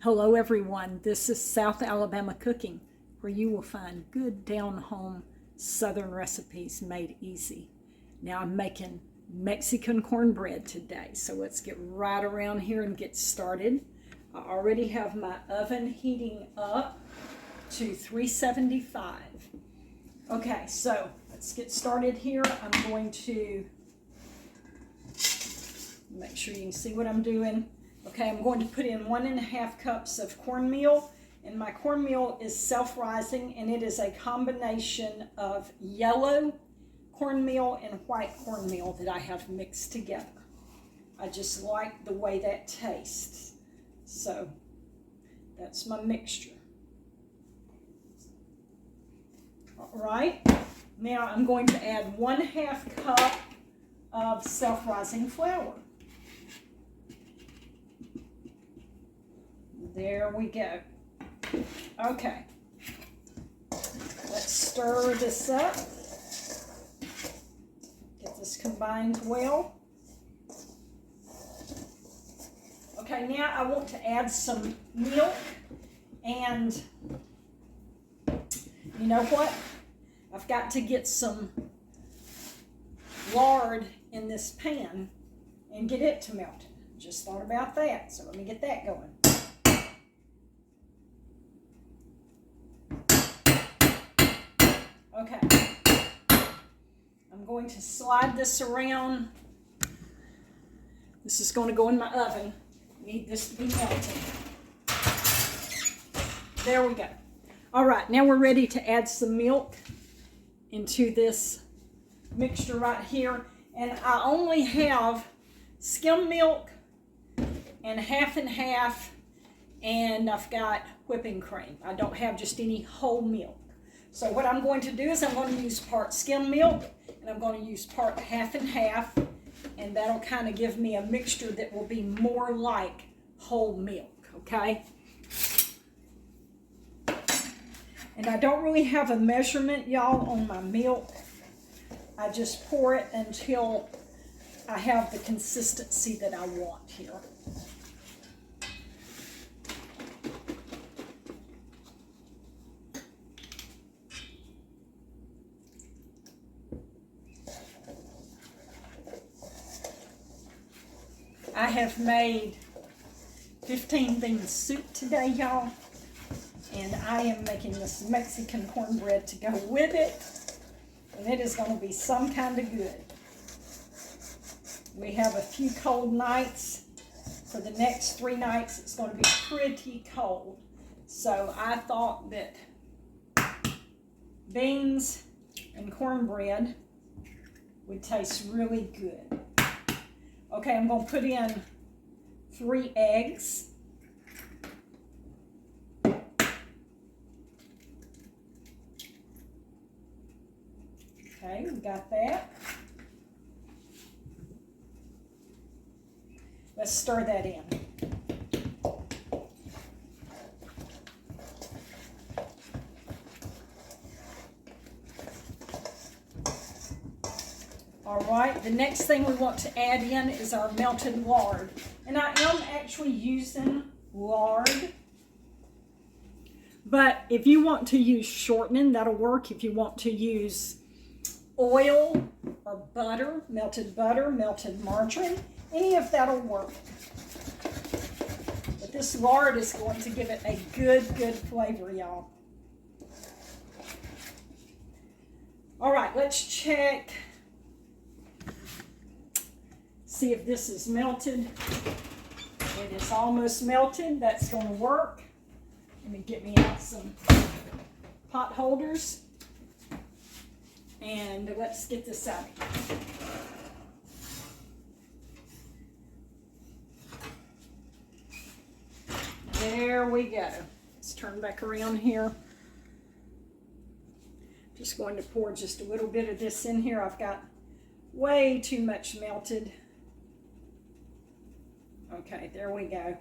Hello everyone, this is South Alabama Cooking, where you will find good down-home Southern recipes made easy. Now I'm making Mexican cornbread today, so let's get right around here and get started. I already have my oven heating up to 375. Okay, so let's get started here. I'm going to make sure you can see what I'm doing. Okay, I'm going to put in 1.5 cups of cornmeal, and my cornmeal is self-rising, and it is a combination of yellow cornmeal and white cornmeal that I have mixed together. I just like the way that tastes. So that's my mixture. All right, now I'm going to add 1/2 cup of self-rising flour. There we go. Okay, let's stir this up. Get this combined well. Okay, now I want to add some milk, and you know what? I've got to get some lard in this pan and get it to melt. Just thought about that, so let me get that going. Okay, I'm going to slide this around. This is going to go in my oven. I need this to be melted. There we go. All right, now we're ready to add some milk into this mixture right here. And I only have skim milk and half and half, and I've got whipping cream. I don't have just any whole milk. So what I'm going to do is I'm going to use part skim milk, and I'm going to use part half and half, and that'll kind of give me a mixture that will be more like whole milk, okay? And I don't really have a measurement, y'all, on my milk. I just pour it until I have the consistency that I want here. I have made 15 bean soup today, y'all, and I am making this Mexican cornbread to go with it, and it is going to be some kind of good. We have a few cold nights. For the next 3 nights, it's going to be pretty cold, so I thought that beans and cornbread would taste really good. Okay, I'm going to put in 3 eggs. Okay, we got that. Let's stir that in. All right, the next thing we want to add in is our melted lard. And I am actually using lard. But if you want to use shortening, that'll work. If you want to use oil or butter, melted margarine, any of that'll work. But this lard is going to give it a good flavor, y'all. All right, let's check. See if this is melted. It is almost melted. That's going to work. Let me get me out some pot holders. And let's get this out. There we go. Let's turn back around here. Just going to pour just a little bit of this in here. I've got way too much melted. Okay, there we go.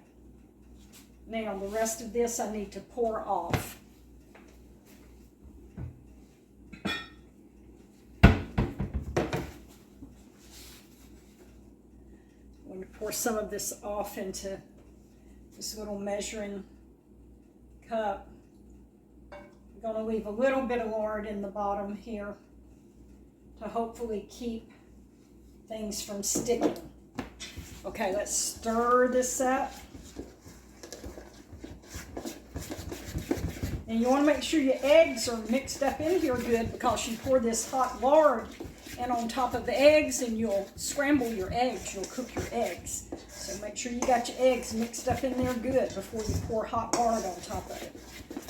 Now the rest of this I need to pour off. I'm going to pour some of this off into this little measuring cup. I'm going to leave a little bit of lard in the bottom here to hopefully keep things from sticking. Okay, let's stir this up. And you want to make sure your eggs are mixed up in here good, because you pour this hot lard in on top of the eggs and you'll scramble your eggs, you'll cook your eggs. So make sure you got your eggs mixed up in there good before you pour hot lard on top of it.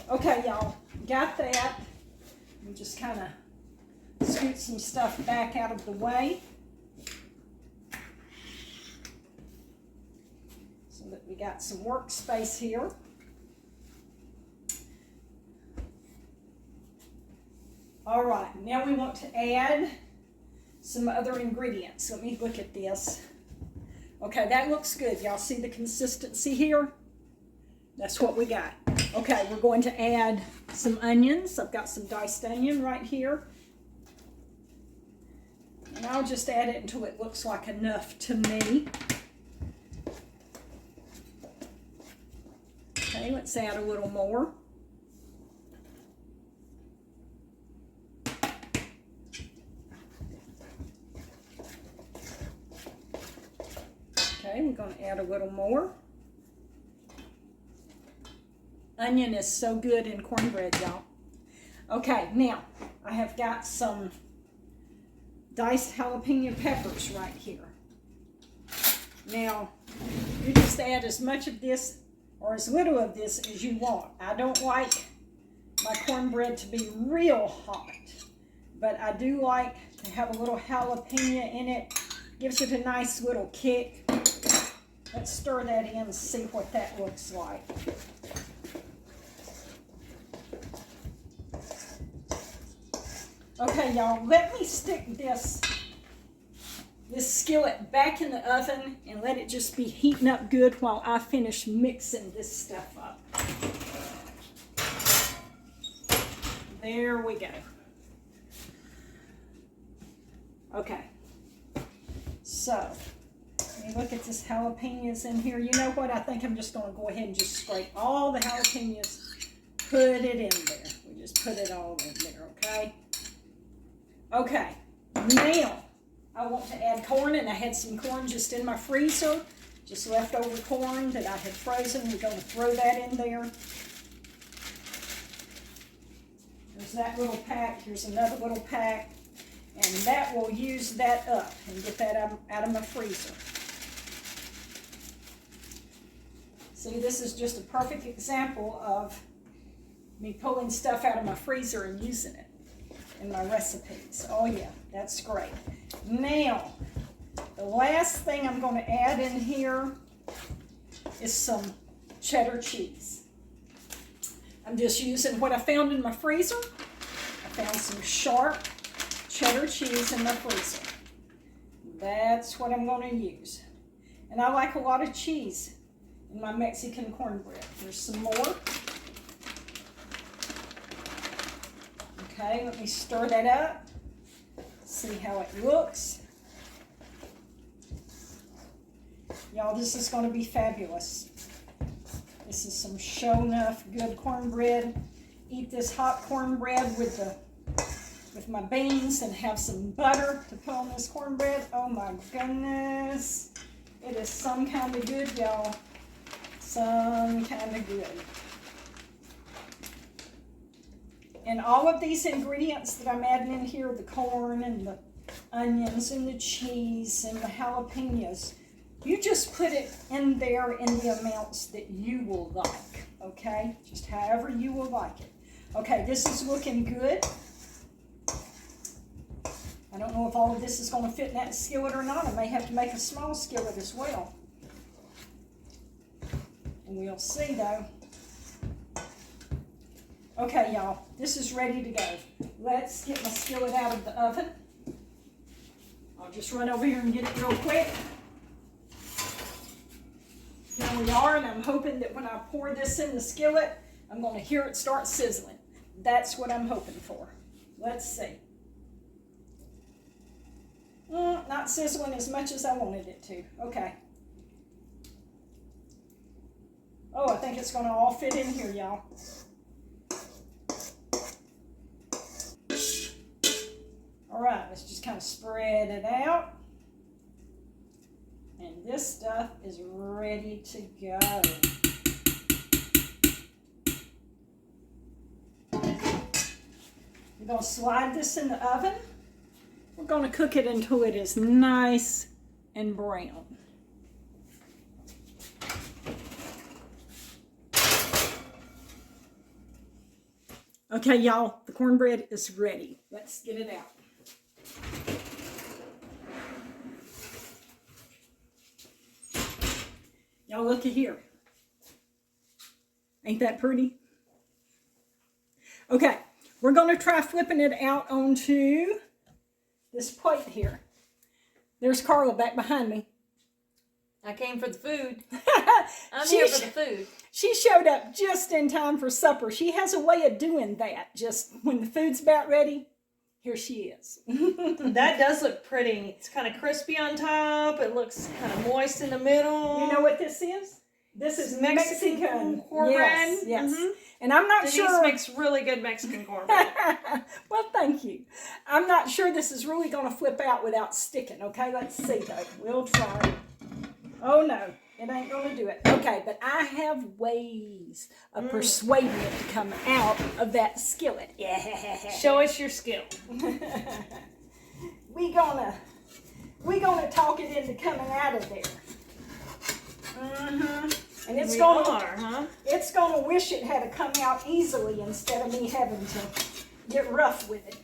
Okay, y'all, got that. We just kind of scoot some stuff back out of the way so that we got some workspace here. All right, now we want to add some other ingredients. Let me look at this. Okay, that looks good. Y'all see the consistency here? That's what we got. Okay, we're going to add some onions. I've got some diced onion right here. And I'll just add it until it looks like enough to me. Okay, let's add a little more. Okay, we're going to add a little more. Onion is so good in cornbread, y'all. Okay, now I have got some diced jalapeno peppers right here. Now, you just add as much of this or as little of this as you want. I don't like my cornbread to be real hot, but I do like to have a little jalapeno in it. Gives it a nice little kick. Let's stir that in and see what that looks like. Okay, y'all, let me stick this skillet back in the oven and let it just be heating up good while I finish mixing this stuff up. There we go. Okay, so let me look at this jalapenos in here. You know what? I think I'm just going to go ahead and just scrape all the jalapenos, put it in there. We just put it all in there, okay? Okay, now I want to add corn, and I had some corn just in my freezer, just leftover corn that I had frozen. We're going to throw that in there. There's that little pack. Here's another little pack, and that will use that up and get that out of my freezer. See, this is just a perfect example of me pulling stuff out of my freezer and using it in my recipes. Oh yeah, that's great. Now, the last thing I'm going to add in here is some cheddar cheese. I'm just using what I found in my freezer. I found some sharp cheddar cheese in my freezer. That's what I'm going to use. And I like a lot of cheese in my Mexican cornbread. There's some more. Okay, let me stir that up, see how it looks. Y'all, this is going to be fabulous. This is some show enough good cornbread. Eat this hot cornbread with my beans and have some butter to put on this cornbread. Oh my goodness. It is some kind of good, y'all. Some kind of good. And all of these ingredients that I'm adding in here, the corn and the onions and the cheese and the jalapenos, you just put it in there in the amounts that you will like, okay? Just however you will like it. Okay, this is looking good. I don't know if all of this is going to fit in that skillet or not. I may have to make a small skillet as well. And we'll see, though. Okay, y'all, this is ready to go. Let's get my skillet out of the oven. I'll just run over here and get it real quick. Here we are, and I'm hoping that when I pour this in the skillet, I'm going to hear it start sizzling. That's what I'm hoping for. Let's see. Not sizzling as much as I wanted it to. Okay. Oh, I think it's going to all fit in here, y'all. All right, let's just kind of spread it out. And this stuff is ready to go. We're going to slide this in the oven. We're going to cook it until it is nice and brown. Okay, y'all, the cornbread is ready. Let's get it out. Y'all look at here. Ain't that pretty? Okay, we're going to try flipping it out onto this plate here. There's Carla back behind me. I came for the food. I'm here for the food. She showed up just in time for supper. She has a way of doing that. Just when the food's about ready, here she is. That does look pretty. It's kind of crispy on top. It looks kind of moist in the middle. You know what this is? This is Mexican cornbread. Yes. Mm-hmm. And I'm not sure. Denise makes really good Mexican cornbread. Well, thank you. I'm not sure this is really going to flip out without sticking. Okay, let's see though. We'll try. Oh no, it ain't going to do it. Okay, but I have ways of persuading it to come out of that skillet. Yeah. Show us your skill. we gonna talk it into coming out of there. And it's it's gonna wish it had to come out easily instead of me having to get rough with it.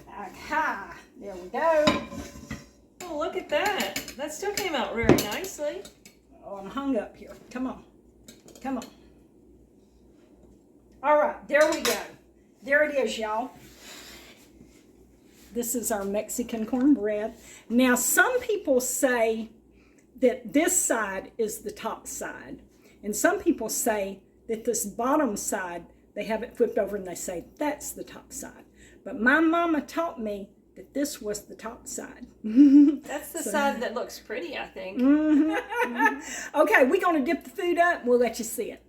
Aha, there we go. Oh, look at that. That still came out very nicely. Oh, I'm hung up here. Come on. Come on. All right, there we go. There it is, y'all. This is our Mexican cornbread. Now, some people say that this side is the top side. And some people say that this bottom side, they have it flipped over and they say that's the top side. But my mama taught me that this was the top side. That's the side that looks pretty, I think. Okay, we're going to dip the food up. We'll let you see it.